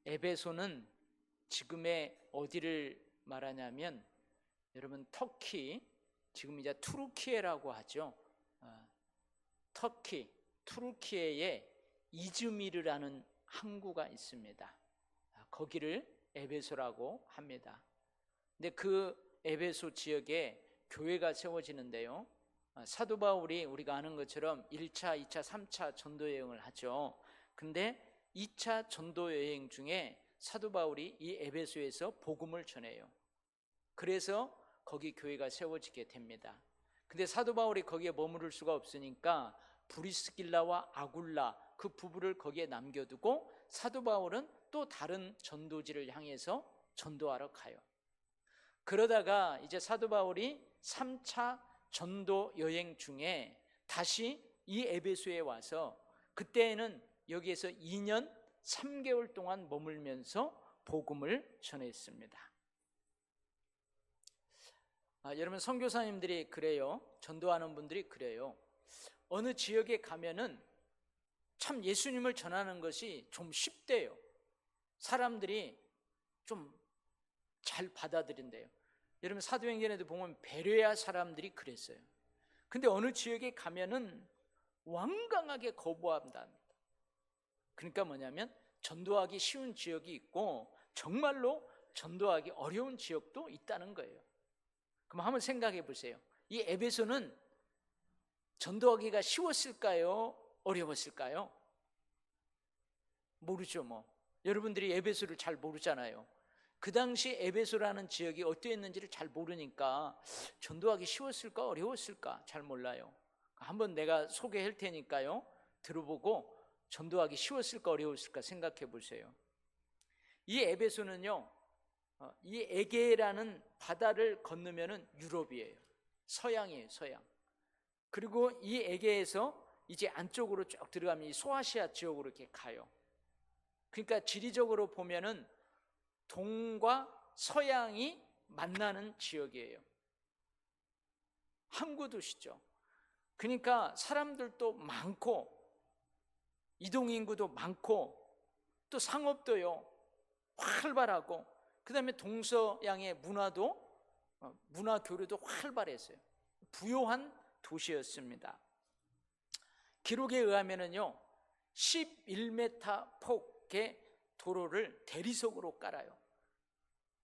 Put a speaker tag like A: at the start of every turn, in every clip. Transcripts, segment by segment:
A: 에베소는 지금의 어디를 말하냐면, 여러분 터키, 지금 이제 투르키예라고 하죠. 터키, 투르키예에 이즈미르라는 항구가 있습니다. 거기를 에베소라고 합니다. 근데 그 에베소 지역에 교회가 세워지는데요, 사도 바울이 우리가 아는 것처럼 1차, 2차, 3차 전도 여행을 하죠. 근데 2차 전도 여행 중에 사도 바울이 이 에베소에서 복음을 전해요. 그래서 거기 교회가 세워지게 됩니다. 근데 사도 바울이 거기에 머무를 수가 없으니까 브리스길라와 아굴라 그 부부를 거기에 남겨두고 사도 바울은 또 다른 전도지를 향해서 전도하러 가요. 그러다가 이제 사도 바울이 3차 전도 여행 중에 다시 이 에베소에 와서, 그때에는 여기에서 2년 3개월 동안 머물면서 복음을 전했습니다. 여러분, 선교사님들이 그래요. 전도하는 분들이 그래요. 어느 지역에 가면은 참 예수님을 전하는 것이 좀 쉽대요. 사람들이 좀 잘 받아들인대요. 여러분, 사도행전에도 보면 베레아 사람들이 그랬어요. 근데 어느 지역에 가면은 완강하게 거부한다. 그러니까 뭐냐면 전도하기 쉬운 지역이 있고 정말로 전도하기 어려운 지역도 있다는 거예요. 그럼 한번 생각해 보세요. 이 에베소는 전도하기가 쉬웠을까요? 어려웠을까요? 모르죠 뭐. 여러분들이 에베소를 잘 모르잖아요. 그 당시 에베소라는 지역이 어떠했는지를 잘 모르니까 전도하기 쉬웠을까 어려웠을까 잘 몰라요. 한번 내가 소개할 테니까요, 들어보고 전도하기 쉬웠을까 어려웠을까 생각해 보세요. 이 에베소는요, 이 에게라는 바다를 건너면은 유럽이에요. 서양이에요, 서양. 그리고 이 에게에서 이제 안쪽으로 쭉 들어가면 이 소아시아 지역으로 이렇게 가요. 그러니까 지리적으로 보면은 동과 서양이 만나는 지역이에요. 항구 도시죠. 그러니까 사람들도 많고 이동인구도 많고 또 상업도요 활발하고, 그 다음에 동서양의 문화도 문화 교류도 활발했어요. 부요한 도시였습니다. 기록에 의하면은요 11m 폭의 도로를 대리석으로 깔아요.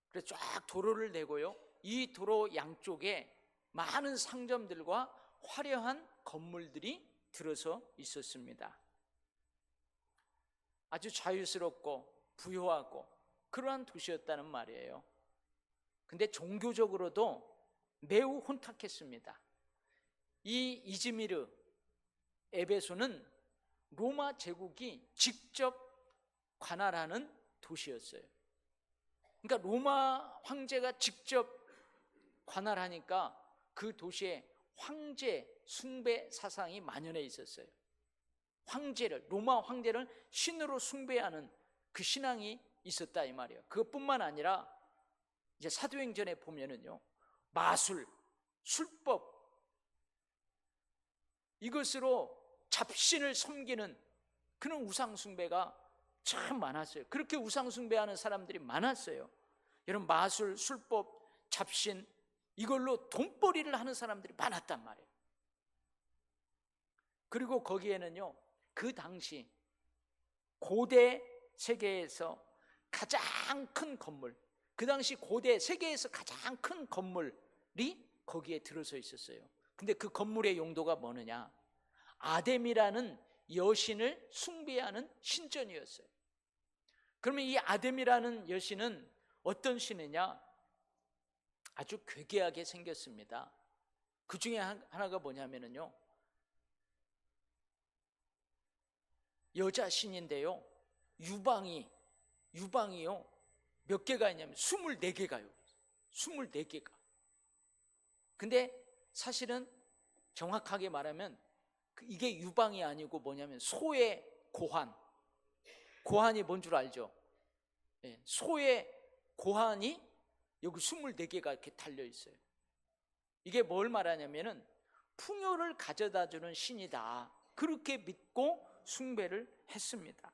A: 그래서 쫙 도로를 내고요, 이 도로 양쪽에 많은 상점들과 화려한 건물들이 들어서 있었습니다. 아주 자유스럽고 부유하고 그러한 도시였다는 말이에요. 근데 종교적으로도 매우 혼탁했습니다. 이 이즈미르 에베소는 로마 제국이 직접 관할하는 도시였어요. 그러니까 로마 황제가 직접 관할하니까 그 도시에 황제 숭배 사상이 만연해 있었어요. 로마 황제를 신으로 숭배하는 그 신앙이 있었다 이 말이에요. 그것뿐만 아니라 이제 사도행전에 보면은요 마술, 술법, 이것으로 잡신을 섬기는 그런 우상 숭배가 참 많았어요. 그렇게 우상 숭배하는 사람들이 많았어요. 여러분, 마술, 술법, 잡신, 이걸로 돈벌이를 하는 사람들이 많았단 말이에요. 그리고 거기에는요 그 당시 고대 세계에서 가장 큰 건물, 그 당시 고대 세계에서 가장 큰 건물이 거기에 들어서 있었어요. 근데 그 건물의 용도가 뭐느냐, 아뎀이라는 여신을 숭배하는 신전이었어요. 그러면 이 아뎀이라는 여신은 어떤 신이냐, 아주 괴괴하게 생겼습니다. 그 중에 하나가 뭐냐면요 여자 신인데요 유방이요 몇 개가 있냐면 24개가요 24개가. 근데 사실은 정확하게 말하면 이게 유방이 아니고 뭐냐면 소의 고환이 뭔 줄 알죠? 소의 고환이 여기 24개가 이렇게 달려 있어요. 이게 뭘 말하냐면은 풍요를 가져다 주는 신이다, 그렇게 믿고 숭배를 했습니다.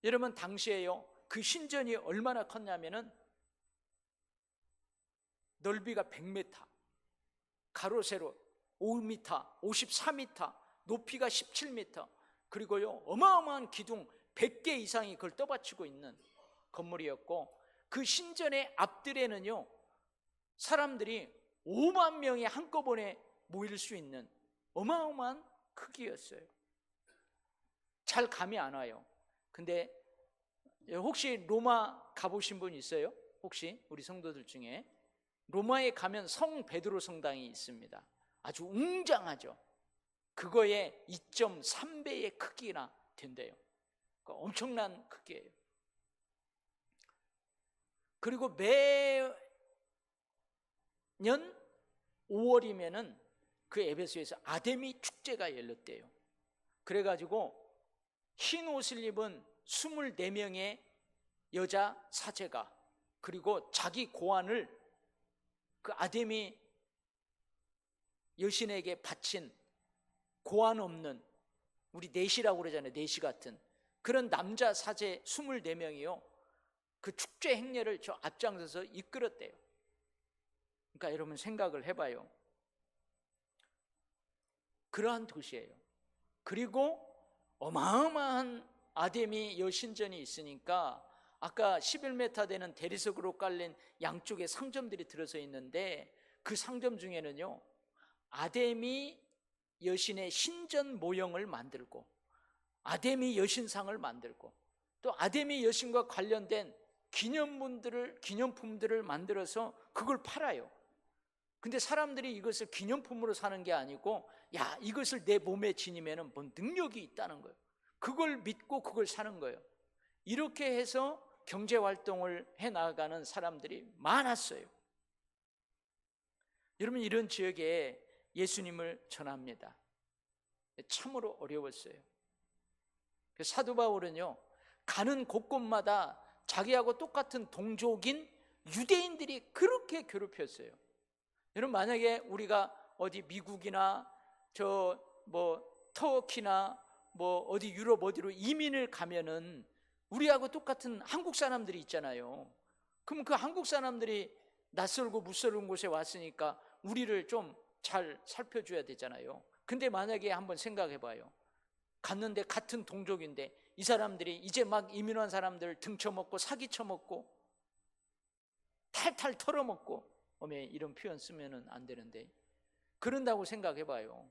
A: 여러분 당시에요, 그 신전이 얼마나 컸냐면은 넓이가 100m, 가로 세로 5m, 54m, 높이가 17m, 그리고요 어마어마한 기둥 100개 이상이 그걸 떠받치고 있는 건물이었고, 그 신전의 앞뜰에는요 사람들이 5만 명이 한꺼번에 모일 수 있는 어마어마한 크기였어요. 잘 감이 안 와요. 근데 혹시 로마 가보신 분 있어요? 혹시 우리 성도들 중에 로마에 가면 성 베드로 성당이 있습니다. 아주 웅장하죠. 그거의 2.3배의 크기나 된대요. 그러니까 엄청난 크기예요. 그리고 매년 5월이면은 그 에베소에서 아데미 축제가 열렸대요. 그래가지고 흰 옷을 입은 24명의 여자 사제가, 그리고 자기 고환을 그 아데미 여신에게 바친 고환 없는, 우리 내시라고 그러잖아요, 내시 같은 그런 남자 사제 24명이요 그 축제 행렬을 저 앞장서서 이끌었대요. 그러니까 여러분 생각을 해봐요. 그러한 도시예요. 그리고 어마어마한 아데미 여신전이 있으니까 아까 11m 되는 대리석으로 깔린 양쪽에 상점들이 들어서 있는데, 그 상점 중에는요 아데미 여신의 신전 모형을 만들고 아데미 여신상을 만들고 또 아데미 여신과 관련된 기념품들을 만들어서 그걸 팔아요. 근데 사람들이 이것을 기념품으로 사는 게 아니고, 야, 이것을 내 몸에 지니면 뭔 능력이 있다는 거예요. 그걸 믿고 그걸 사는 거예요. 이렇게 해서 경제활동을 해나가는 사람들이 많았어요. 여러분, 이런 지역에 예수님을 전합니다. 참으로 어려웠어요. 사도 바울은요 가는 곳곳마다 자기하고 똑같은 동족인 유대인들이 그렇게 괴롭혔어요. 여러분, 만약에 우리가 어디 미국이나 터키나 어디 유럽 어디로 이민을 가면은 우리하고 똑같은 한국 사람들이 있잖아요. 그럼 그 한국 사람들이 낯설고 무서운 곳에 왔으니까 우리를 좀 잘 살펴줘야 되잖아요. 근데 만약에 한번 생각해 봐요. 갔는데 같은 동족인데 이 사람들이 이제 막 이민한 사람들 등쳐먹고 사기쳐먹고 탈탈 털어먹고, 이런 표현 쓰면 안 되는데 그런다고 생각해 봐요.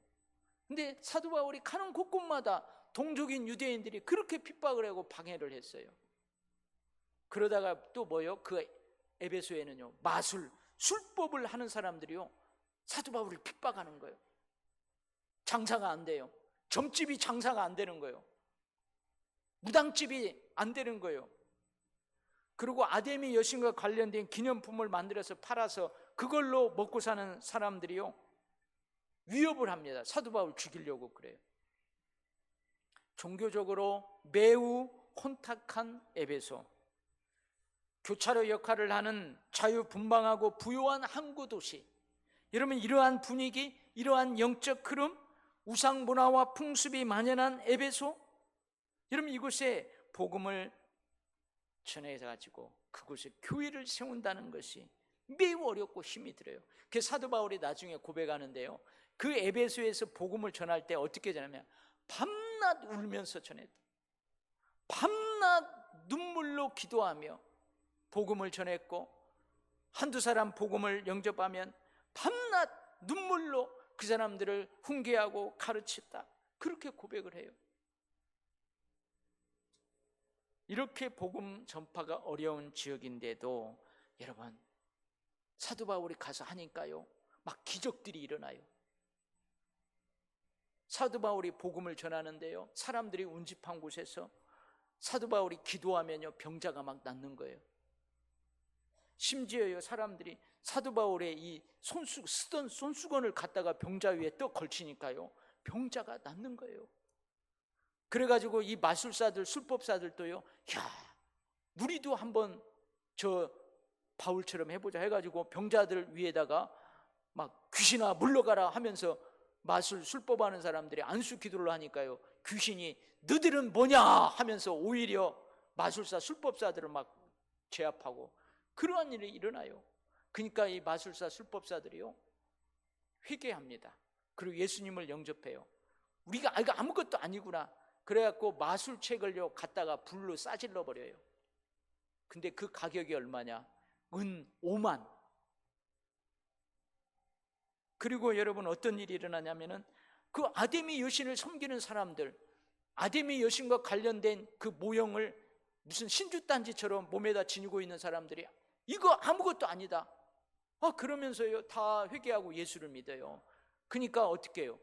A: 근데 사도 바울이 가는 곳곳마다 동족인 유대인들이 그렇게 핍박을 하고 방해를 했어요. 그러다가 또 그 에베소에는요 술법을 하는 사람들이요 사도 바울을 핍박하는 거예요. 장사가 안 돼요. 점집이 장사가 안 되는 거예요. 무당집이 안 되는 거예요. 그리고 아데미 여신과 관련된 기념품을 만들어서 팔아서 그걸로 먹고 사는 사람들이요 위협을 합니다. 사도 바울 죽이려고 그래요. 종교적으로 매우 혼탁한 에베소, 교차로 역할을 하는 자유분방하고 부유한 항구 도시. 여러분, 이러한 분위기, 이러한 영적 흐름, 우상 문화와 풍습이 만연한 에베소, 여러분 이곳에 복음을 전해가지고 그곳에 교회를 세운다는 것이 매우 어렵고 힘이 들어요. 그 사도 바울이 나중에 고백하는데요, 그 에베소에서 복음을 전할 때 어떻게 전하냐면 밤낮 울면서 전했다. 밤낮 눈물로 기도하며 복음을 전했고, 한두 사람 복음을 영접하면 밤낮 눈물로 그 사람들을 훈계하고 가르쳤다. 그렇게 고백을 해요. 이렇게 복음 전파가 어려운 지역인데도 여러분 사도 바울이 가서 하니까요 막 기적들이 일어나요. 사도 바울이 복음을 전하는데요 사람들이 운집한 곳에서 사도 바울이 기도하면요 병자가 막 낫는 거예요. 심지어요 사람들이 사도 바울의 이 쓰던 손수건을 갖다가 병자 위에 떡 걸치니까요 병자가 낫는 거예요. 그래가지고 이 마술사들, 술법사들도요, 야, 우리도 한번 저 바울처럼 해보자 해가지고 병자들 위에다가 막 귀신아 물러가라 하면서 술법하는 사람들이 안수 기도를 하니까요 귀신이 너들은 뭐냐 하면서 오히려 마술사 술법사들을 막 제압하고 그러한 일이 일어나요. 그러니까 이 마술사 술법사들이요 회개합니다. 그리고 예수님을 영접해요. 우리가 이거 아무것도 아니구나. 그래갖고 마술책을요 갖다가 불로 싸질러 버려요. 근데 그 가격이 얼마냐? 은 5만. 그리고 여러분 어떤 일이 일어나냐면은 그 아데미 여신을 섬기는 사람들, 아데미 여신과 관련된 그 모형을 무슨 신주단지처럼 몸에다 지니고 있는 사람들이 이거 아무것도 아니다. 그러면서요 다 회개하고 예수를 믿어요. 그러니까 어떻게 해요?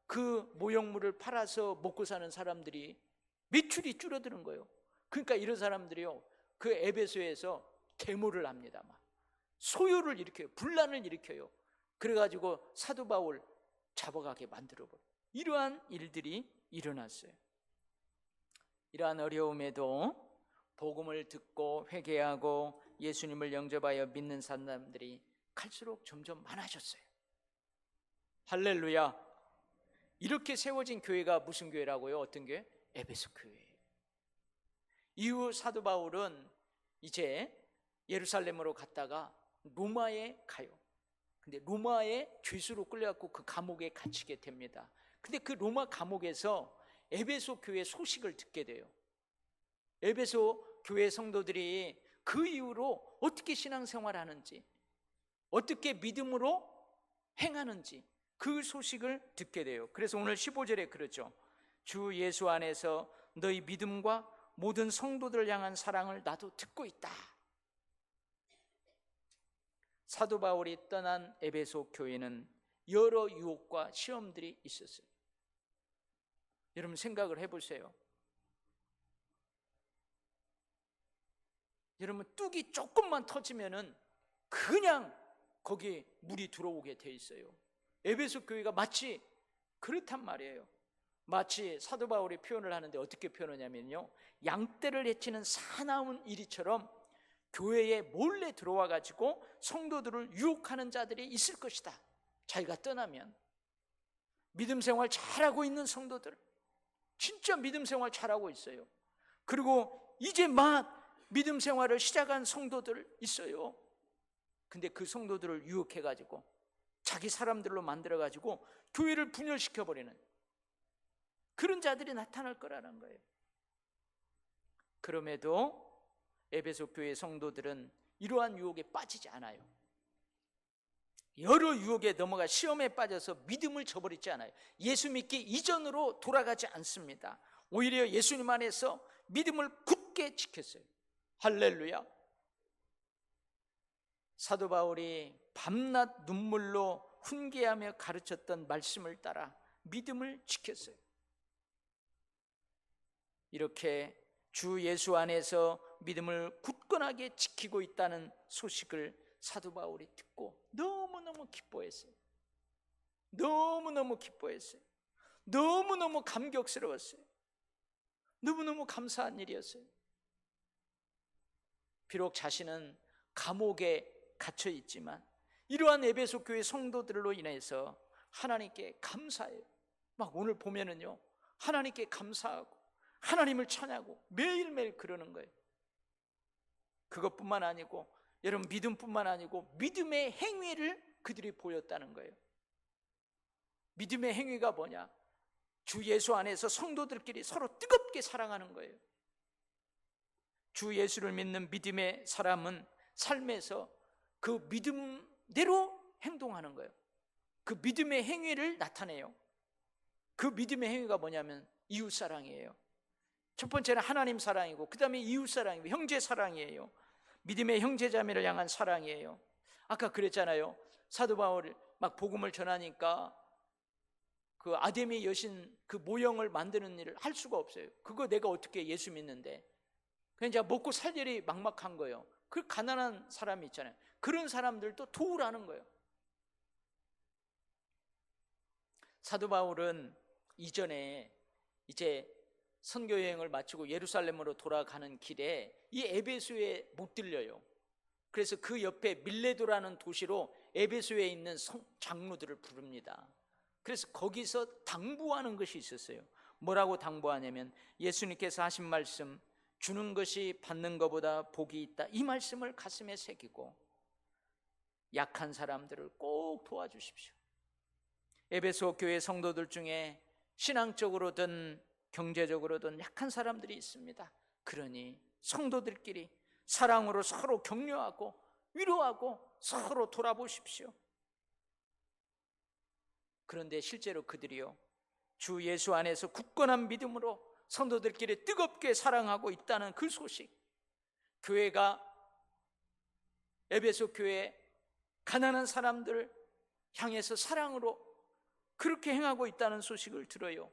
A: 그 모형물을 팔아서 먹고 사는 사람들이 매출이 줄어드는 거예요. 그러니까 이런 사람들이요 그 에베소에서 데모를 합니다. 막 소요를 일으켜요. 분란을 일으켜요. 그래가지고 사도 바울 잡아가게 만들어버려요. 이러한 일들이 일어났어요. 이러한 어려움에도 복음을 듣고 회개하고 예수님을 영접하여 믿는 사람들이 갈수록 점점 많아졌어요. 할렐루야. 이렇게 세워진 교회가 무슨 교회라고요? 어떤 교회? 에베소 교회예요. 이후 사도 바울은 이제 예루살렘으로 갔다가 로마에 가요. 근데 로마에 죄수로 끌려갖고 그 감옥에 갇히게 됩니다. 근데 그 로마 감옥에서 에베소 교회 소식을 듣게 돼요. 에베소 교회 성도들이 그 이후로 어떻게 신앙생활하는지, 어떻게 믿음으로 행하는지 그 소식을 듣게 돼요. 그래서 오늘 15절에 그러죠. 주 예수 안에서 너희 믿음과 모든 성도들을 향한 사랑을 나도 듣고 있다. 사도 바울이 떠난 에베소 교회는 여러 유혹과 시험들이 있었어요. 여러분 생각을 해보세요. 여러분 뚝이 조금만 터지면은 그냥 거기 물이 들어오게 돼 있어요. 에베소 교회가 마치 그렇단 말이에요. 마치 사도 바울이 표현을 하는데 어떻게 표현하냐면요, 양떼를 해치는 사나운 이리처럼 교회에 몰래 들어와 가지고 성도들을 유혹하는 자들이 있을 것이다. 자기가 떠나면. 믿음 생활 잘하고 있는 성도들, 진짜 믿음 생활 잘하고 있어요. 그리고 이제 막 믿음 생활을 시작한 성도들 있어요. 근데 그 성도들을 유혹해 가지고 자기 사람들로 만들어 가지고 교회를 분열시켜 버리는 그런 자들이 나타날 거라는 거예요. 그럼에도 에베소 교회 성도들은 이러한 유혹에 빠지지 않아요. 여러 유혹에 넘어가 시험에 빠져서 믿음을 저버리지 않아요. 예수 믿기 이전으로 돌아가지 않습니다. 오히려 예수님 안에서 믿음을 굳게 지켰어요. 할렐루야. 사도 바울이 밤낮 눈물로 훈계하며 가르쳤던 말씀을 따라 믿음을 지켰어요. 이렇게 주 예수 안에서 믿음을 굳건하게 지키고 있다는 소식을 사도 바울이 듣고 너무너무 기뻐했어요. 너무너무 기뻐했어요. 너무너무 감격스러웠어요. 너무너무 감사한 일이었어요. 비록 자신은 감옥에 갇혀 있지만 이러한 에베소 교회 성도들로 인해서 하나님께 감사해요. 막 오늘 보면은요, 하나님께 감사하고 하나님을 찬양하고 매일매일 그러는 거예요. 그것뿐만 아니고 여러분 믿음뿐만 아니고 믿음의 행위를 그들이 보였다는 거예요. 믿음의 행위가 뭐냐? 주 예수 안에서 성도들끼리 서로 뜨겁게 사랑하는 거예요. 주 예수를 믿는 믿음의 사람은 삶에서 그 믿음대로 행동하는 거예요. 그 믿음의 행위를 나타내요. 그 믿음의 행위가 뭐냐면 이웃사랑이에요. 첫 번째는 하나님 사랑이고 그 다음에 이웃사랑이고 형제 사랑이에요. 믿음의 형제자매를 향한 사랑이에요. 아까 그랬잖아요. 사도 바울이 막 복음을 전하니까 그 아데미 여신 그 모형을 만드는 일을 할 수가 없어요. 그거 내가 어떻게 예수 믿는데. 그냥 이제 먹고 살 일이 막막한 거예요. 그 가난한 사람이 있잖아요. 그런 사람들도 도우라는 거예요. 사도 바울은 이전에 이제 선교 여행을 마치고 예루살렘으로 돌아가는 길에 이 에베소에 못 들려요. 그래서 그 옆에 밀레도라는 도시로 에베소에 있는 장로들을 부릅니다. 그래서 거기서 당부하는 것이 있었어요. 뭐라고 당부하냐면 예수님께서 하신 말씀, 주는 것이 받는 것보다 복이 있다, 이 말씀을 가슴에 새기고 약한 사람들을 꼭 도와주십시오. 에베소 교회 성도들 중에 신앙적으로든 경제적으로든 약한 사람들이 있습니다. 그러니 성도들끼리 사랑으로 서로 격려하고 위로하고 서로 돌아보십시오. 그런데 실제로 그들이요, 주 예수 안에서 굳건한 믿음으로 성도들끼리 뜨겁게 사랑하고 있다는 그 소식, 교회가, 에베소 교회 가난한 사람들을 향해서 사랑으로 그렇게 행하고 있다는 소식을 들어요.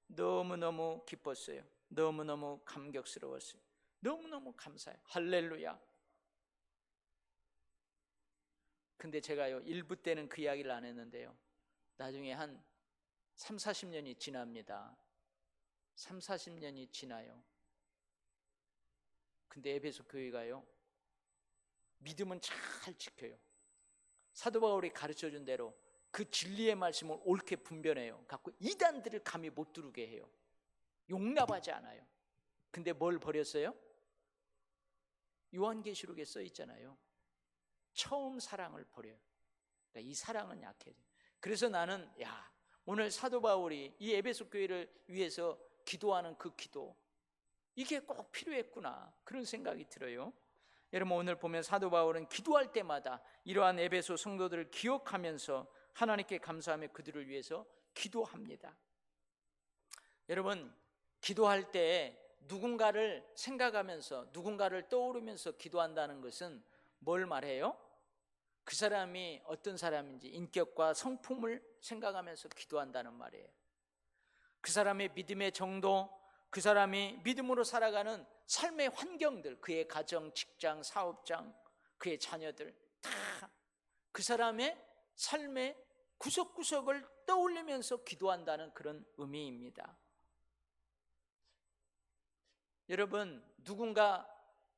A: 너무너무 기뻤어요. 너무너무 감격스러웠어요. 너무너무 감사해요. 할렐루야. 근데 제가요, 일부 때는 그 이야기를 안 했는데요, 나중에 한 3, 40년이 지납니다. 3, 40년이 지나요. 근데 에베소 교회가요, 믿음은 잘 지켜요. 사도 바울이 가르쳐준 대로 그 진리의 말씀을 옳게 분별해요. 갖고 이단들을 감히 못 두르게 해요. 용납하지 않아요. 근데 뭘 버렸어요? 요한계시록에 써 있잖아요. 처음 사랑을 버려요. 그러니까 이 사랑은 약해져요. 그래서 나는 오늘 사도 바울이 이 에베소 교회를 위해서 기도하는 그 기도, 이게 꼭 필요했구나, 그런 생각이 들어요. 여러분, 오늘 보면 사도 바울은 기도할 때마다 이러한 에베소 성도들을 기억하면서 하나님께 감사하며 그들을 위해서 기도합니다. 여러분, 기도할 때 누군가를 생각하면서 누군가를 떠오르면서 기도한다는 것은 뭘 말해요? 그 사람이 어떤 사람인지 인격과 성품을 생각하면서 기도한다는 말이에요. 그 사람의 믿음의 정도, 그 사람이 믿음으로 살아가는 삶의 환경들, 그의 가정, 직장, 사업장, 그의 자녀들, 다 그 사람의 삶의 구석구석을 떠올리면서 기도한다는 그런 의미입니다. 여러분, 누군가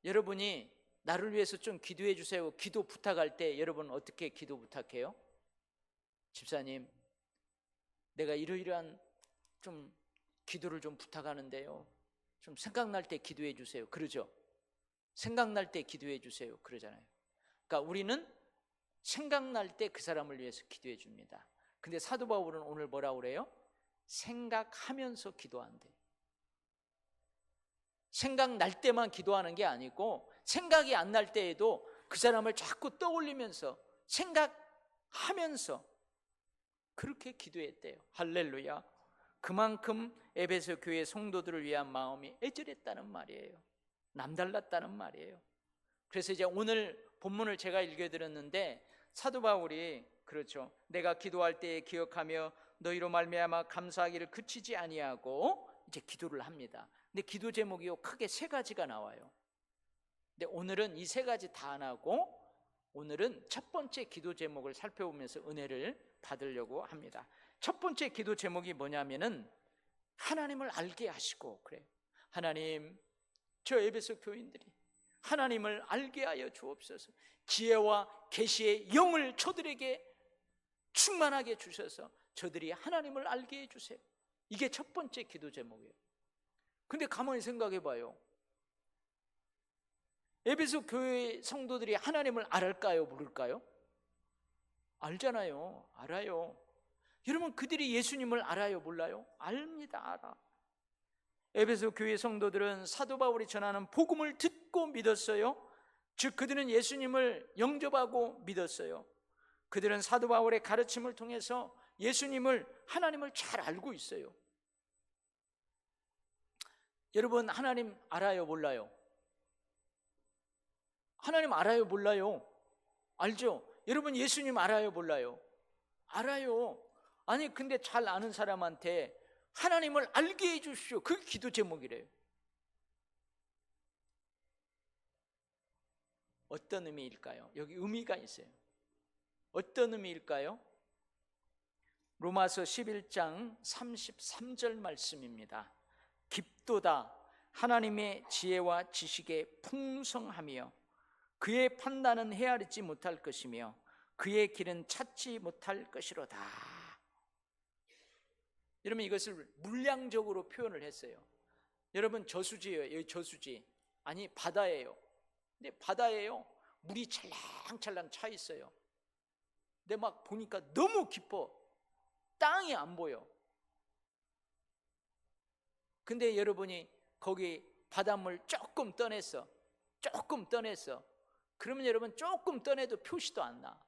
A: 여러분이 나를 위해서 좀 기도해 주세요, 기도 부탁할 때 여러분 어떻게 기도 부탁해요? 집사님, 내가 이러이러한 좀 기도를 좀 부탁하는데요, 좀 생각날 때 기도해 주세요, 그러죠? 생각날 때 기도해 주세요, 그러잖아요. 그러니까 우리는 생각날 때 그 사람을 위해서 기도해 줍니다. 근데 사도 바울은 오늘 뭐라고 그래요? 생각하면서 기도한대. 생각날 때만 기도하는 게 아니고 생각이 안 날 때에도 그 사람을 자꾸 떠올리면서 생각하면서 그렇게 기도했대요. 할렐루야. 그만큼 에베소 교회 성도들을 위한 마음이 애절했다는 말이에요. 남달랐다는 말이에요. 그래서 이제 오늘 본문을 제가 읽어드렸는데 사도 바울이, 그렇죠, 내가 기도할 때에 기억하며 너희로 말미암아 감사하기를 그치지 아니하고 이제 기도를 합니다. 근데 기도 제목이요, 크게 세 가지가 나와요. 근데 오늘은 이 세 가지 다 안 하고 오늘은 첫 번째 기도 제목을 살펴보면서 은혜를 받으려고 합니다. 첫 번째 기도 제목이 뭐냐면은 하나님을 알게 하시고, 그래요. 하나님, 저 에베소 교인들이 하나님을 알게 하여 주옵소서. 지혜와 계시의 영을 저들에게 충만하게 주셔서 저들이 하나님을 알게 해주세요. 이게 첫 번째 기도 제목이에요. 근데 가만히 생각해 봐요. 에베소 교회 성도들이 하나님을 알을까요, 모를까요? 알잖아요. 알아요. 여러분, 그들이 예수님을 알아요, 몰라요? 압니다. 알아. 에베소 교회 성도들은 사도 바울이 전하는 복음을 듣고 믿었어요. 즉 그들은 예수님을 영접하고 믿었어요. 그들은 사도 바울의 가르침을 통해서 예수님을, 하나님을 잘 알고 있어요. 여러분, 하나님 알아요, 몰라요? 하나님 알아요, 몰라요? 알죠? 여러분, 예수님 알아요, 몰라요? 알아요. 아니, 근데 잘 아는 사람한테 하나님을 알게 해주십시오, 그게 기도 제목이래요. 어떤 의미일까요? 여기 의미가 있어요. 어떤 의미일까요? 로마서 11장 33절 말씀입니다. 깊도다 하나님의 지혜와 지식에 풍성하며 그의 판단은 헤아리지 못할 것이며 그의 길은 찾지 못할 것이로다. 여러분, 이것을 물량적으로 표현을 했어요. 여러분, 저수지예요. 여기 저수지. 아니 바다예요. 근데 바다예요. 물이 찰랑찰랑 차 있어요. 근데 막 보니까 너무 깊어. 땅이 안 보여. 근데 여러분이 거기 바닷물 조금 떠냈어. 조금 떠냈어. 그러면 여러분 조금 떠내도 표시도 안 나.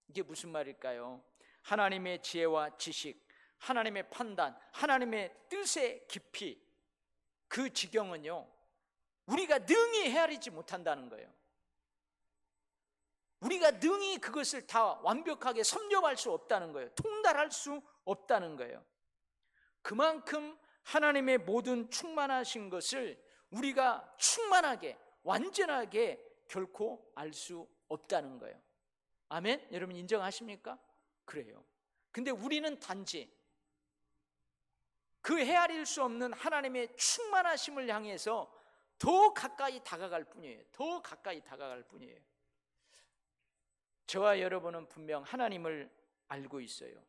A: 이게 무슨 말일까요? 하나님의 지혜와 지식, 하나님의 판단, 하나님의 뜻의 깊이, 그 지경은요, 우리가 능히 헤아리지 못한다는 거예요. 우리가 능히 그것을 다 완벽하게 섭렵할 수 없다는 거예요. 통달할 수 없다는 거예요. 그만큼 하나님의 모든 충만하신 것을 우리가 충만하게, 완전하게 결코 알 수 없다는 거예요. 아멘? 여러분 인정하십니까? 그래요. 근데 우리는 단지 그 헤아릴 수 없는 하나님의 충만하심을 향해서 더 가까이 다가갈 뿐이에요. 더 가까이 다가갈 뿐이에요. 저와 여러분은 분명 하나님을 알고 있어요.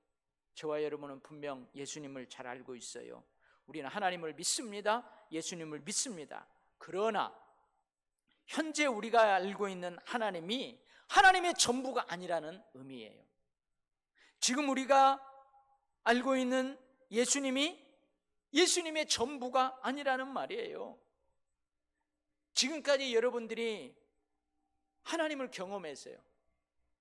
A: 저와 여러분은 분명 예수님을 잘 알고 있어요. 우리는 하나님을 믿습니다. 예수님을 믿습니다. 그러나 현재 우리가 알고 있는 하나님이 하나님의 전부가 아니라는 의미예요. 지금 우리가 알고 있는 예수님이 예수님의 전부가 아니라는 말이에요. 지금까지 여러분들이 하나님을 경험했어요.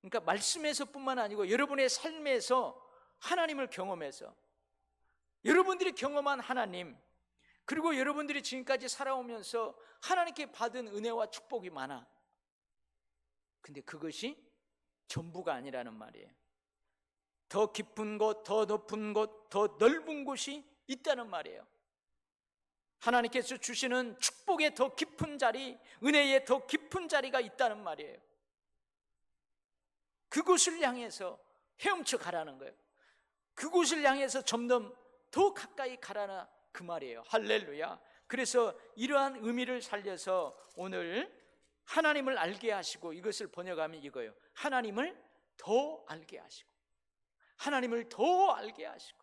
A: 그러니까 말씀에서뿐만 아니고 여러분의 삶에서 하나님을 경험해서 여러분들이 경험한 하나님, 그리고 여러분들이 지금까지 살아오면서 하나님께 받은 은혜와 축복이 많아. 근데 그것이 전부가 아니라는 말이에요. 더 깊은 곳, 더 높은 곳, 더 넓은 곳이 있다는 말이에요. 하나님께서 주시는 축복의 더 깊은 자리, 은혜의 더 깊은 자리가 있다는 말이에요. 그곳을 향해서 헤엄쳐 가라는 거예요. 그곳을 향해서 점점 더 가까이 가라는 그 말이에요. 할렐루야. 그래서 이러한 의미를 살려서 오늘 하나님을 알게 하시고, 이것을 번역하면 이거예요. 하나님을 더 알게 하시고, 하나님을 더 알게 하시고.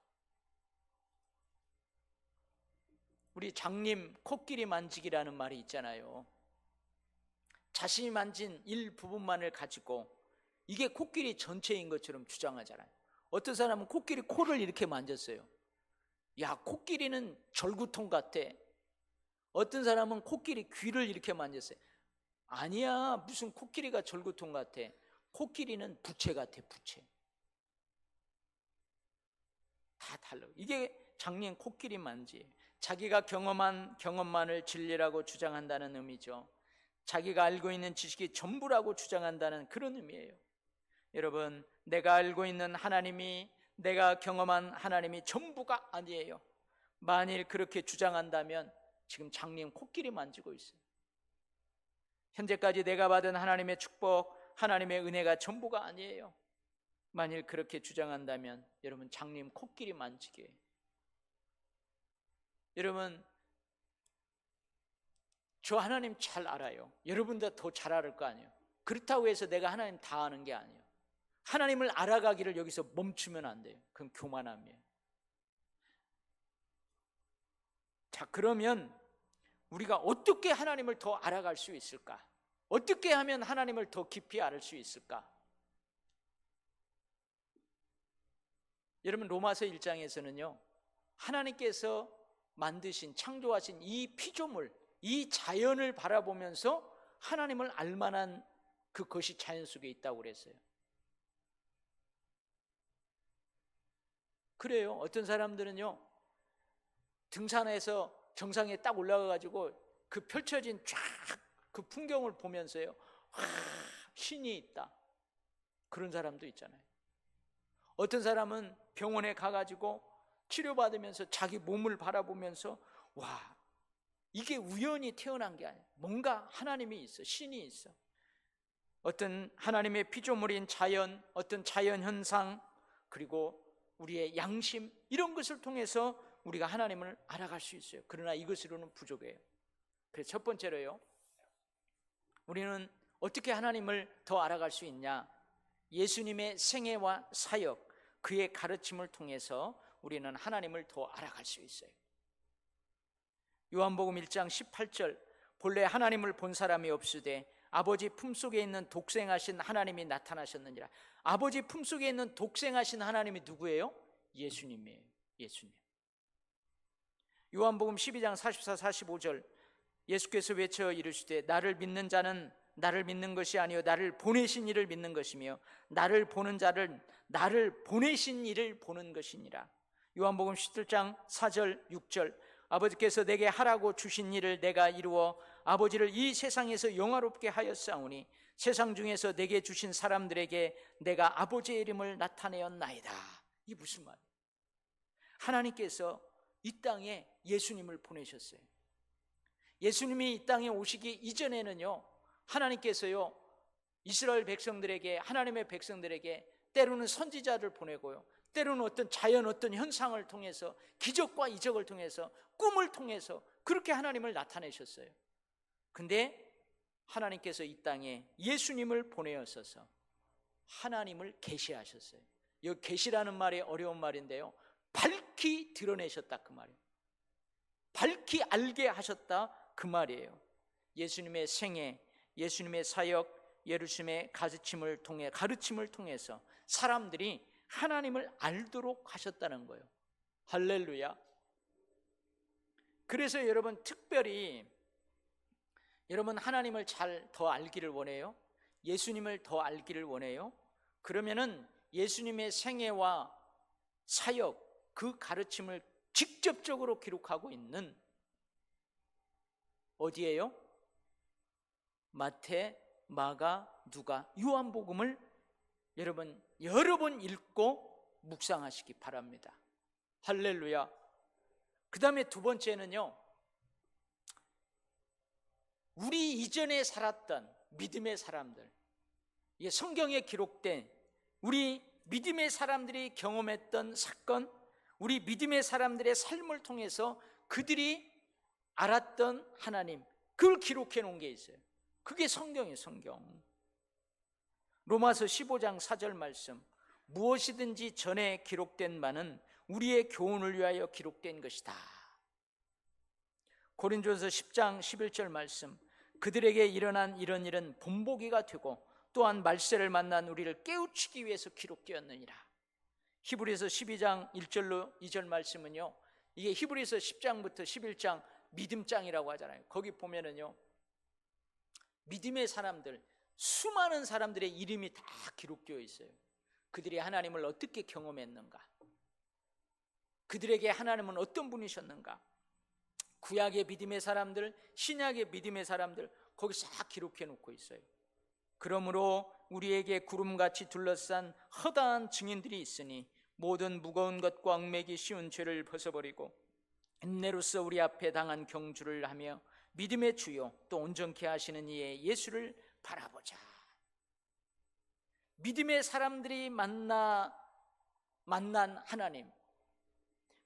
A: 우리 장님 코끼리 만지기라는 말이 있잖아요. 자신이 만진 일부분만을 가지고 이게 코끼리 전체인 것처럼 주장하잖아요. 어떤 사람은 코끼리 코를 이렇게 만졌어요. 야, 코끼리는 절구통 같아. 어떤 사람은 코끼리 귀를 이렇게 만졌어요. 아니야, 무슨 코끼리가 절구통 같아. 코끼리는 부채 같아, 부채. 다 달라. 이게 장님 코끼리 만지. 자기가 경험한 경험만을 진리라고 주장한다는 의미죠. 자기가 알고 있는 지식이 전부라고 주장한다는 그런 의미예요. 여러분, 내가 알고 있는 하나님이, 내가 경험한 하나님이 전부가 아니에요. 만일 그렇게 주장한다면 지금 장님 코끼리 만지고 있어요. 현재까지 내가 받은 하나님의 축복, 하나님의 은혜가 전부가 아니에요. 만일 그렇게 주장한다면 여러분 장님 코끼리 만지게. 여러분, 저 하나님 잘 알아요. 여러분보다 더 잘 알을 거 아니에요. 그렇다고 해서 내가 하나님 다 아는 게 아니에요. 하나님을 알아가기를 여기서 멈추면 안 돼요. 그건 교만함이에요. 자, 그러면 우리가 어떻게 하나님을 더 알아갈 수 있을까? 어떻게 하면 하나님을 더 깊이 알을 수 있을까? 여러분, 로마서 1장에서는요 하나님께서 만드신, 창조하신 이 피조물, 이 자연을 바라보면서 하나님을 알만한 그것이 자연 속에 있다고 그랬어요. 그래요. 어떤 사람들은요 등산해서 정상에 딱 올라가가지고 그 펼쳐진 쫙 그 풍경을 보면서요, 와, 신이 있다, 그런 사람도 있잖아요. 어떤 사람은 병원에 가가지고 치료받으면서 자기 몸을 바라보면서 와, 이게 우연히 태어난 게 아니야. 뭔가 하나님이 있어, 신이 있어. 어떤 하나님의 피조물인 자연, 어떤 자연 현상, 그리고 우리의 양심, 이런 것을 통해서 우리가 하나님을 알아갈 수 있어요. 그러나 이것으로는 부족해요. 그래서 첫 번째로요, 우리는 어떻게 하나님을 더 알아갈 수 있냐? 예수님의 생애와 사역, 그의 가르침을 통해서 우리는 하나님을 더 알아갈 수 있어요. 요한복음 1장 18절, 본래 하나님을 본 사람이 없으되 아버지 품속에 있는 독생하신 하나님이 나타나셨느니라. 아버지 품속에 있는 독생하신 하나님이 누구예요? 예수님이에요. 예수님. 요한복음 12장 44, 45절 예수께서 외쳐 이르시되 나를 믿는 자는 나를 믿는 것이 아니요 나를 보내신 이를 믿는 것이며 나를 보는 자를 나를 보내신 이를 보는 것이니라. 요한복음 17장 4절 6절 아버지께서 내게 하라고 주신 일을 내가 이루어 아버지를 이 세상에서 영화롭게 하였사오니 세상 중에서 내게 주신 사람들에게 내가 아버지의 이름을 나타내었나이다. 이게 무슨 말이에요? 하나님께서 이 땅에 예수님을 보내셨어요. 예수님이 이 땅에 오시기 이전에는요, 하나님께서요 이스라엘 백성들에게, 하나님의 백성들에게 때로는 선지자를 보내고요, 때로는 어떤 자연 어떤 현상을 통해서, 기적과 이적을 통해서, 꿈을 통해서 그렇게 하나님을 나타내셨어요. 근데 하나님께서 이 땅에 예수님을 보내어서 하나님을 계시하셨어요. 이 계시라는 말이 어려운 말인데요, 밝히 드러내셨다 그 말이에요. 밝히 알게 하셨다 그 말이에요. 예수님의 생애, 예수님의 사역, 예루살렘의 가르침을 통해서 사람들이 하나님을 알도록 하셨다는 거예요. 할렐루야. 그래서 여러분, 특별히 여러분 하나님을 더 알기를 원해요? 예수님을 더 알기를 원해요? 그러면은 예수님의 생애와 사역, 그 가르침을 직접적으로 기록하고 있는 어디예요? 마태, 마가, 누가, 요한복음을 여러분 여러 번 읽고 묵상하시기 바랍니다. 할렐루야. 그 다음에 두 번째는요, 우리 이전에 살았던 믿음의 사람들, 이게 성경에 기록된 우리 믿음의 사람들이 경험했던 사건, 우리 믿음의 사람들의 삶을 통해서 그들이 알았던 하나님, 그걸 기록해 놓은 게 있어요. 그게 성경이에요. 성경. 로마서 15장 4절 말씀, 무엇이든지 전에 기록된 바는 우리의 교훈을 위하여 기록된 것이다. 고린도서 10장 11절 말씀, 그들에게 일어난 이런 일은 본보기가 되고 또한 말세를 만난 우리를 깨우치기 위해서 기록되었느니라. 히브리서 12장 1절로 2절 말씀은요, 이게 히브리서 10장부터 11장 믿음장이라고 하잖아요. 거기 보면은요, 믿음의 사람들, 수많은 사람들의 이름이 다 기록되어 있어요. 그들이 하나님을 어떻게 경험했는가, 그들에게 하나님은 어떤 분이셨는가, 구약의 믿음의 사람들, 신약의 믿음의 사람들, 거기 싹 기록해 놓고 있어요. 그러므로 우리에게 구름같이 둘러싼 허다한 증인들이 있으니 모든 무거운 것과 얽매기 쉬운 죄를 벗어버리고 인내로써 우리 앞에 당한 경주를 하며 믿음의 주요 또 온전케 하시는 이의 예수를 바라보자. 믿음의 사람들이 만난 하나님,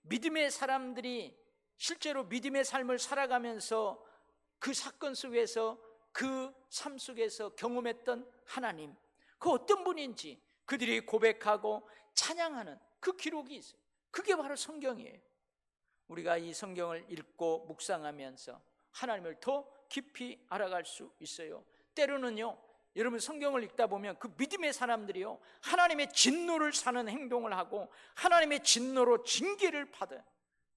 A: 믿음의 사람들이 실제로 믿음의 삶을 살아가면서 그 사건 속에서, 그 삶 속에서 경험했던 하나님, 그 어떤 분인지 그들이 고백하고 찬양하는 그 기록이 있어요. 그게 바로 성경이에요. 우리가 이 성경을 읽고 묵상하면서 하나님을 더 깊이 알아갈 수 있어요. 때로는요, 여러분 성경을 읽다 보면 그 믿음의 사람들이요, 하나님의 진노를 사는 행동을 하고 하나님의 진노로 징계를 받은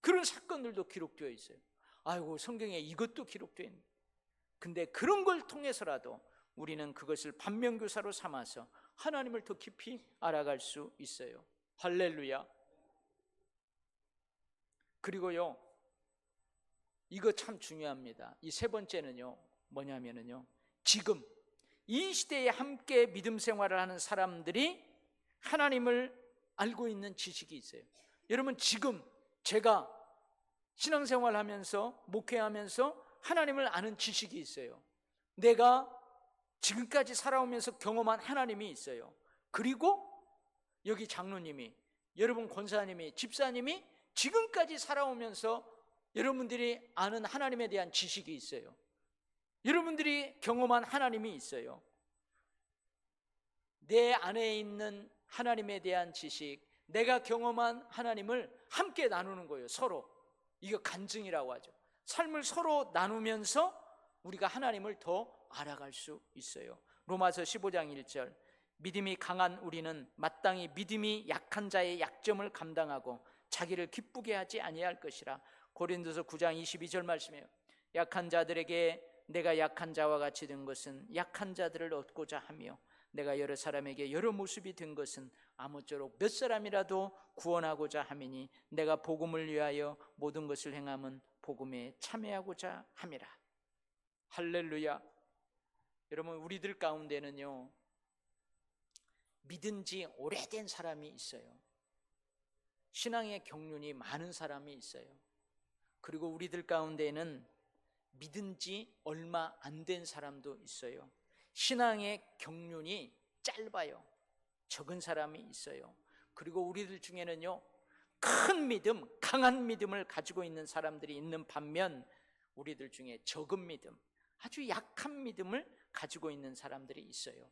A: 그런 사건들도 기록되어 있어요. 아이고, 성경에 이것도 기록되어 있는. 근데 그런 걸 통해서라도 우리는 그것을 반면교사로 삼아서 하나님을 더 깊이 알아갈 수 있어요. 할렐루야. 그리고요, 이거 참 중요합니다. 이 세 번째는요, 뭐냐면은요, 지금 이 시대에 함께 믿음 생활을 하는 사람들이 하나님을 알고 있는 지식이 있어요. 여러분, 지금 제가 신앙생활 하면서, 목회하면서 하나님을 아는 지식이 있어요. 내가 지금까지 살아오면서 경험한 하나님이 있어요. 그리고 여기 장로님이, 여러분 권사님이, 집사님이 지금까지 살아오면서 여러분들이 아는 하나님에 대한 지식이 있어요. 여러분들이 경험한 하나님이 있어요. 내 안에 있는 하나님에 대한 지식, 내가 경험한 하나님을 함께 나누는 거예요. 서로. 이거 간증이라고 하죠. 삶을 서로 나누면서 우리가 하나님을 더 알아갈 수 있어요. 로마서 15장 1절, 믿음이 강한 우리는 마땅히 믿음이 약한 자의 약점을 감당하고 자기를 기쁘게 하지 아니할 것이라. 고린도서 9장 22절 말씀이에요. 약한 자들에게 내가 약한 자와 같이 된 것은 약한 자들을 얻고자 하며, 내가 여러 사람에게 여러 모습이 된 것은 아무쪼록 몇 사람이라도 구원하고자 함이니, 내가 복음을 위하여 모든 것을 행함은 복음에 참여하고자 함이라. 할렐루야. 여러분, 우리들 가운데는요, 믿은 지 오래된 사람이 있어요. 신앙의 경륜이 많은 사람이 있어요. 그리고 우리들 가운데는 믿은 지 얼마 안 된 사람도 있어요. 신앙의 경륜이 짧아요. 적은 사람이 있어요. 그리고 우리들 중에는요, 큰 믿음, 강한 믿음을 가지고 있는 사람들이 있는 반면, 우리들 중에 적은 믿음, 아주 약한 믿음을 가지고 있는 사람들이 있어요.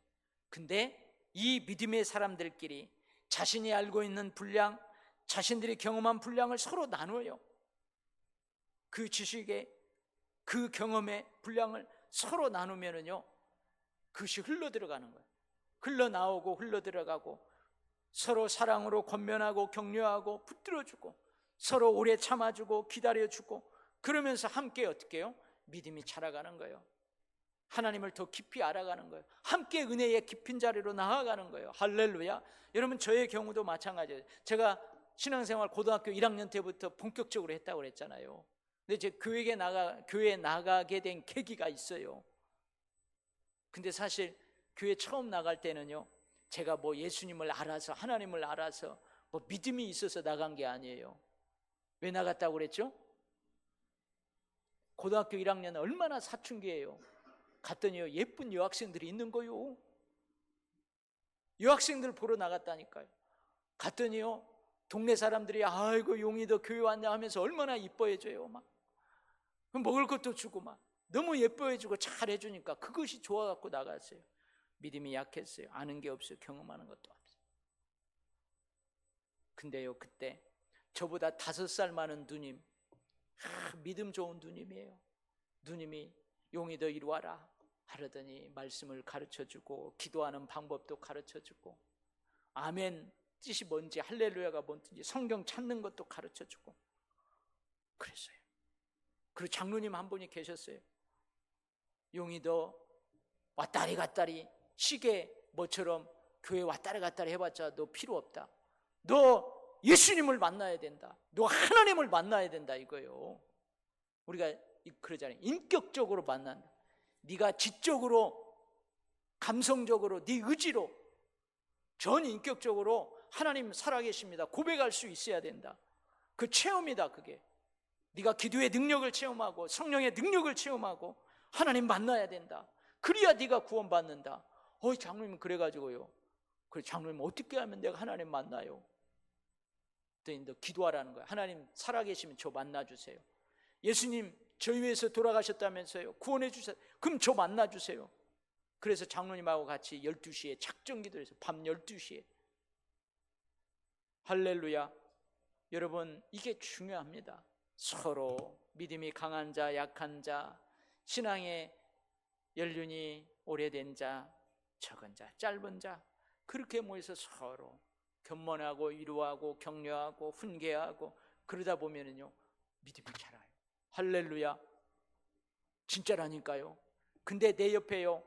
A: 근데 이 믿음의 사람들끼리 자신이 알고 있는 분량, 자신들이 경험한 분량을 서로 나눠요. 그 지식의, 그 경험의 분량을 서로 나누면은요, 그것이 흘러 들어가는 거예요. 흘러나오고 흘러 들어가고, 서로 사랑으로 권면하고 격려하고 붙들어주고, 서로 오래 참아주고 기다려주고, 그러면서 함께 어떻게 해요? 믿음이 자라가는 거예요. 하나님을 더 깊이 알아가는 거예요. 함께 은혜의 깊은 자리로 나아가는 거예요. 할렐루야. 여러분, 저의 경우도 마찬가지예요. 제가 신앙생활 고등학교 1학년 때부터 본격적으로 했다고 그랬잖아요. 근데 이제 교회에 나가게 된 계기가 있어요. 근데 사실 교회 처음 나갈 때는요, 제가 뭐 예수님을 알아서, 하나님을 알아서, 뭐 믿음이 있어서 나간 게 아니에요. 왜 나갔다고 그랬죠? 고등학교 1학년은 얼마나 사춘기예요. 갔더니요, 예쁜 여학생들이 있는 거요. 여학생들 보러 나갔다니까요. 갔더니요, 동네 사람들이 아이고 용이도 교회 왔냐 하면서 얼마나 이뻐해줘요. 막 먹을 것도 주고 막 너무 예뻐해주고 잘해주니까 그것이 좋아갖고 나갔어요. 믿음이 약했어요. 아는 게 없어요. 경험하는 것도 없어요. 근데요, 그때 저보다 5살 많은 누님, 믿음 좋은 누님이에요. 누님이 용이도 이리 와라 하려더니 말씀을 가르쳐주고, 기도하는 방법도 가르쳐주고, 아멘 뜻이 뭔지, 할렐루야가 뭔지, 성경 찾는 것도 가르쳐주고 그랬어요. 그리고 장로님 한 분이 계셨어요. 용이도 왔다리 갔다리 시계 뭐처럼 교회 왔다리 갔다리 해봤자 너 필요 없다. 너 예수님을 만나야 된다. 너 하나님을 만나야 된다 이거예요. 우리가 그러잖아요. 인격적으로 만난다. 네가 지적으로, 감성적으로, 네 의지로, 전 인격적으로 하나님 살아계십니다 고백할 수 있어야 된다. 그 체험이다. 그게 네가 기도의 능력을 체험하고 성령의 능력을 체험하고 하나님 만나야 된다. 그래야 네가 구원받는다. 장로님 그래가지고요, 그래 장로님 어떻게 하면 내가 하나님 만나요? 그랬더니 너 기도하라는 거야. 하나님 살아계시면 저 만나주세요. 예수님 저희 위해서 돌아가셨다면서요, 구원해 주세요. 그럼 저 만나주세요. 그래서 장로님하고 같이 12시에 작정 기도해서 밤 12시에. 할렐루야. 여러분, 이게 중요합니다. 서로 믿음이 강한 자, 약한 자, 신앙의 연륜이 오래된 자, 적은 자, 짧은 자, 그렇게 모여서 서로 견mon하고 위로하고 격려하고 훈계하고 그러다 보면은요, 믿음이 자라요. 할렐루야. 진짜라니까요. 근데 내 옆에요,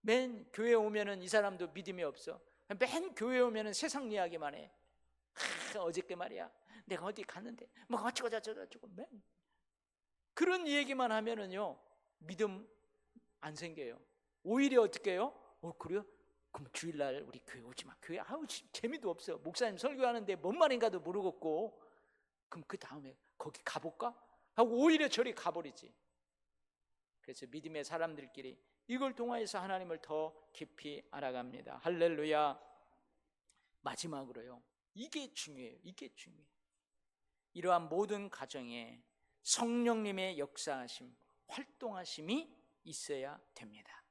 A: 맨 교회 오면은 이 사람도 믿음이 없어. 맨 교회 오면은 세상 이야기만 해. 어저께 말이야, 내가 어디 갔는데 뭐 어쩌고 저쩌고 맨 그런 얘기만 하면은요, 믿음 안 생겨요. 오히려 어떻게 해요? 그래요? 그럼 주일날 우리 교회 오지 마. 교회 재미도 없어. 목사님 설교하는데 뭔 말인가도 모르겠고. 그럼 그 다음에 거기 가볼까? 하고 오히려 저리 가버리지. 그래서 믿음의 사람들끼리 이걸 통하여서 하나님을 더 깊이 알아갑니다. 할렐루야. 마지막으로요, 이게 중요해요. 이게 중요해요. 이러한 모든 가정에 성령님의 역사하심, 활동하심이 있어야 됩니다.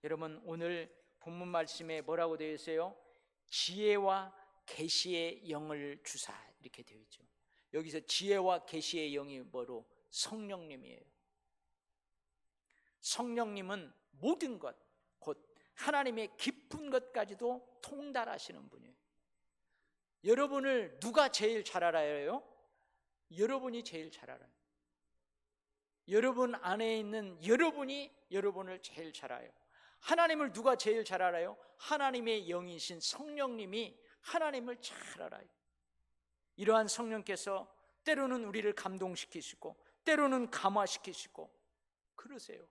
A: 여러분, 오늘 본문 말씀에 뭐라고 되어 있어요? 지혜와 계시의 영을 주사, 이렇게 되어 있죠. 여기서 지혜와 계시의 영이 뭐로? 성령님이에요. 성령님은 모든 것, 곧 하나님의 깊은 것까지도 통달하시는 분이에요. 여러분을 누가 제일 잘 알아요? 여러분이 제일 잘 알아요. 여러분 안에 있는 여러분이 여러분을 제일 잘 알아요. 하나님을 누가 제일 잘 알아요? 하나님의 영이신 성령님이 하나님을 잘 알아요. 이러한 성령께서 때로는 우리를 감동시키시고 때로는 감화시키시고 그러세요.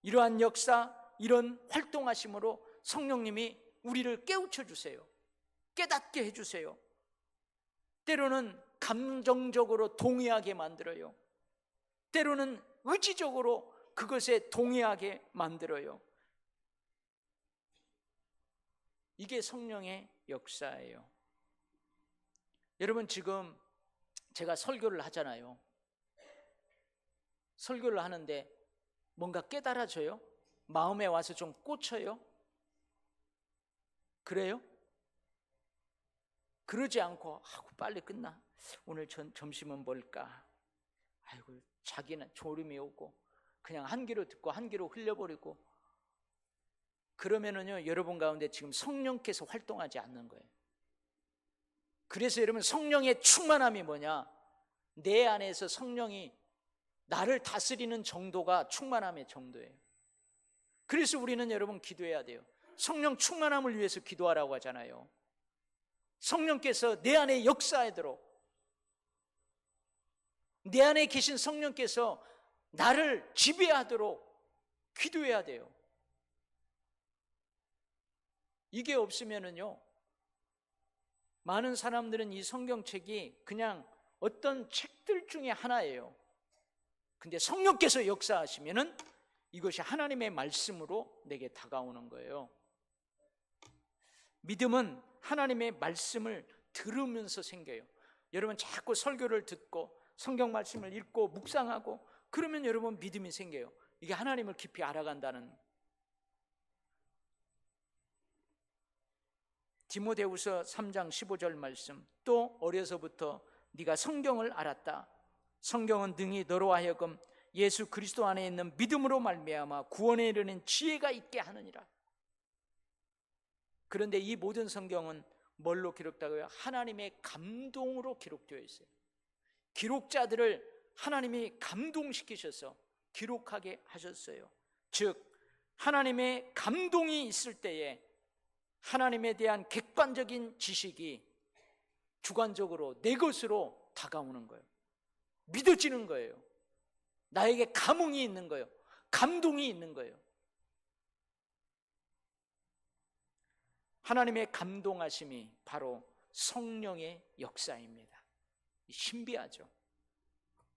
A: 이러한 역사, 이런 활동하심으로 성령님이 우리를 깨우쳐 주세요. 깨닫게 해주세요. 때로는 감정적으로 동의하게 만들어요. 때로는 의지적으로 그것에 동의하게 만들어요. 이게 성령의 역사예요. 여러분, 지금 제가 설교를 하잖아요. 설교를 하는데 뭔가 깨달아져요? 마음에 와서 좀 꽂혀요? 그래요? 그러지 않고 빨리 끝나. 오늘 점심은 뭘까? 아이고, 자기는 졸음이 오고 그냥 한 귀로 듣고 한 귀로 흘려버리고 그러면은요, 여러분 가운데 지금 성령께서 활동하지 않는 거예요. 그래서 여러분, 성령의 충만함이 뭐냐? 내 안에서 성령이 나를 다스리는 정도가 충만함의 정도예요. 그래서 우리는 여러분 기도해야 돼요. 성령 충만함을 위해서 기도하라고 하잖아요. 성령께서 내 안에 역사하도록, 내 안에 계신 성령께서 나를 지배하도록 기도해야 돼요. 이게 없으면은요, 많은 사람들은 이 성경책이 그냥 어떤 책들 중에 하나예요. 근데 성령께서 역사하시면은 이것이 하나님의 말씀으로 내게 다가오는 거예요. 믿음은 하나님의 말씀을 들으면서 생겨요. 여러분, 자꾸 설교를 듣고 성경 말씀을 읽고 묵상하고 그러면 여러분 믿음이 생겨요. 이게 하나님을 깊이 알아간다는. 디모데후서 3장 15절 말씀, 또 어려서부터 네가 성경을 알았다. 성경은 능히 너로 하여금 예수 그리스도 안에 있는 믿음으로 말미암아 구원에 이르는 지혜가 있게 하느니라. 그런데 이 모든 성경은 뭘로 기록되고요? 하나님의 감동으로 기록되어 있어요. 기록자들을 하나님이 감동시키셔서 기록하게 하셨어요. 즉, 하나님의 감동이 있을 때에 하나님에 대한 객관적인 지식이 주관적으로 내 것으로 다가오는 거예요. 믿어지는 거예요. 나에게 감흥이 있는 거예요. 감동이 있는 거예요. 하나님의 감동하심이 바로 성령의 역사입니다. 신비하죠.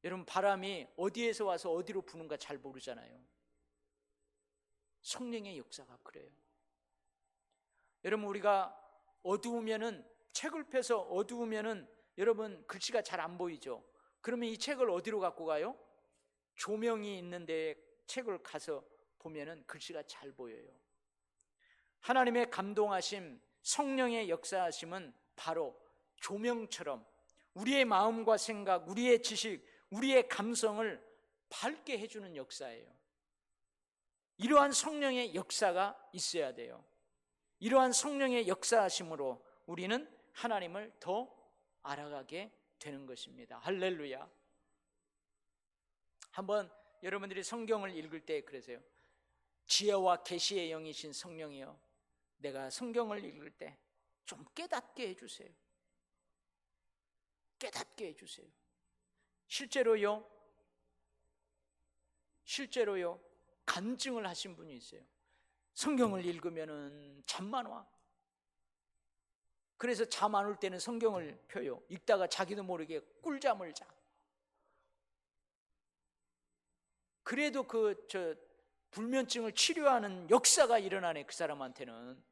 A: 여러분, 바람이 어디에서 와서 어디로 부는가 잘 모르잖아요. 성령의 역사가 그래요. 여러분, 우리가 어두우면은, 책을 펴서 어두우면은 여러분 글씨가 잘 안 보이죠. 그러면 이 책을 어디로 갖고 가요? 조명이 있는 데에 책을 가서 보면은 글씨가 잘 보여요. 하나님의 감동하심, 성령의 역사하심은 바로 조명처럼 우리의 마음과 생각, 우리의 지식, 우리의 감성을 밝게 해주는 역사예요. 이러한 성령의 역사가 있어야 돼요. 이러한 성령의 역사하심으로 우리는 하나님을 더 알아가게 되는 것입니다. 할렐루야. 한번 여러분들이 성경을 읽을 때 그러세요. 지혜와 계시의 영이신 성령이여, 내가 성경을 읽을 때 좀 깨닫게 해주세요. 깨닫게 해주세요. 실제로요, 간증을 하신 분이 있어요. 성경을 읽으면은 잠만 와. 그래서 잠 안 올 때는 성경을 펴요. 읽다가 자기도 모르게 꿀잠을 자. 그래도 불면증을 치료하는 역사가 일어나네, 그 사람한테는.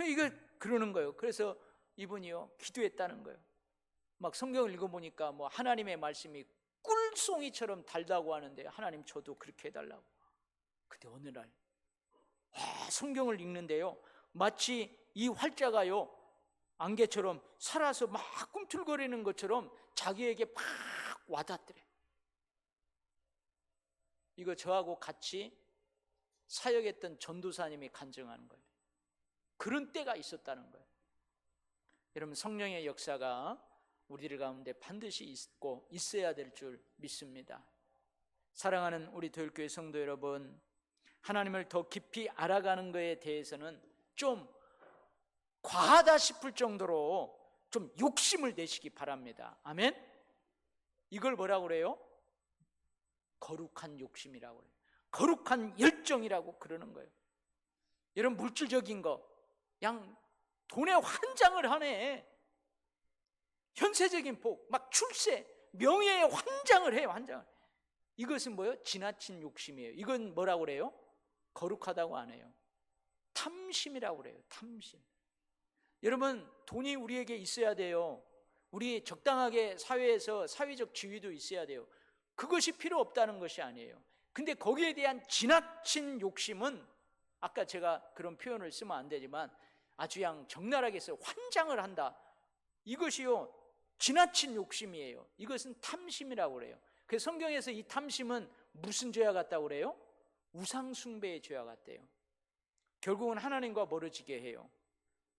A: 이거 그러는 거예요. 그래서 이분이요, 기도했다는 거예요. 막 성경을 읽어보니까 뭐 하나님의 말씀이 꿀송이처럼 달다고 하는데, 하나님 저도 그렇게 해달라고. 근데 어느 날 성경을 읽는데요, 마치 이 활자가요, 안개처럼 살아서 막 꿈틀거리는 것처럼 자기에게 막 와닿더래. 이거 저하고 같이 사역했던 전도사님이 간증하는 거예요. 그런 때가 있었다는 거예요. 여러분, 성령의 역사가 우리들 가운데 반드시 있고 있어야 될 줄 믿습니다. 사랑하는 우리 도일교회 성도 여러분, 하나님을 더 깊이 알아가는 것에 대해서는 좀 과하다 싶을 정도로 좀 욕심을 내시기 바랍니다. 아멘? 이걸 뭐라고 그래요? 거룩한 욕심이라고 그래요. 거룩한 열정이라고 그러는 거예요. 여러분, 물질적인 거 그냥 돈에 환장을 하네. 현세적인 복, 막 출세, 명예에 환장을 해요. 환장을. 이것은 뭐예요? 지나친 욕심이에요. 이건 뭐라고 그래요? 거룩하다고 안 해요. 탐심이라고 그래요. 탐심. 여러분, 돈이 우리에게 있어야 돼요. 우리 적당하게 사회에서 사회적 지위도 있어야 돼요. 그것이 필요 없다는 것이 아니에요. 근데 거기에 대한 지나친 욕심은, 아까 제가 그런 표현을 쓰면 안 되지만 아주 그냥 적나라하게 해서 환장을 한다. 이것이요, 지나친 욕심이에요. 이것은 탐심이라고 그래요. 그래서 성경에서 이 탐심은 무슨 죄와 같다고 그래요? 우상 숭배의 죄와 같대요. 결국은 하나님과 멀어지게 해요.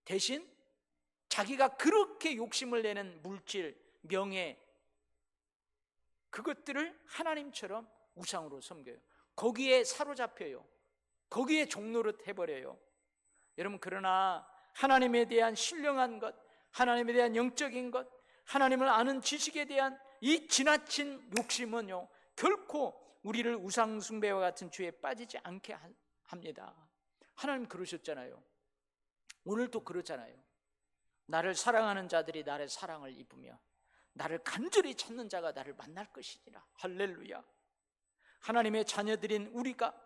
A: 대신 자기가 그렇게 욕심을 내는 물질, 명예, 그것들을 하나님처럼 우상으로 섬겨요. 거기에 사로잡혀요. 거기에 종노릇 해버려요. 여러분, 그러나 하나님에 대한 신령한 것, 하나님에 대한 영적인 것, 하나님을 아는 지식에 대한 이 지나친 욕심은요, 결코 우리를 우상 숭배와 같은 죄에 빠지지 않게 합니다. 하나님 그러셨잖아요. 오늘도 그러잖아요. 나를 사랑하는 자들이 나의 사랑을 입으며 나를 간절히 찾는 자가 나를 만날 것이니라. 할렐루야. 하나님의 자녀들인 우리가,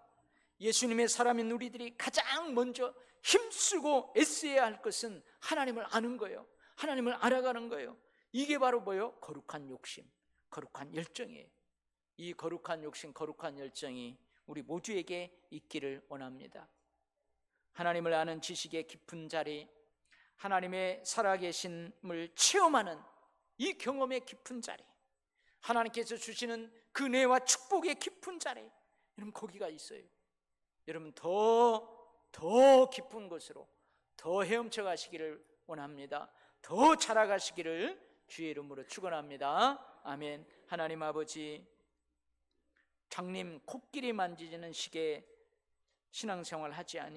A: 예수님의 사람인 우리들이 가장 먼저 힘쓰고 애써야 할 것은 하나님을 아는 거예요. 하나님을 알아가는 거예요. 이게 바로 뭐예요? 거룩한 욕심, 거룩한 열정이에요. 이 거룩한 욕심, 거룩한 열정이 우리 모두에게 있기를 원합니다. 하나님을 아는 지식의 깊은 자리, 하나님의 살아계심을 체험하는 이 경험의 깊은 자리, 하나님께서 주시는 그 은혜와 축복의 깊은 자리, 여러분 거기가 있어요. 여러분 더 깊은 곳으로 더 헤엄쳐 가시기를 원합니다. 더 자라가시기를 주의 이름으로 축원합니다. 아멘. 하나님 아버지, 장님 코끼리 만지는 식의 신앙생활 하지 아니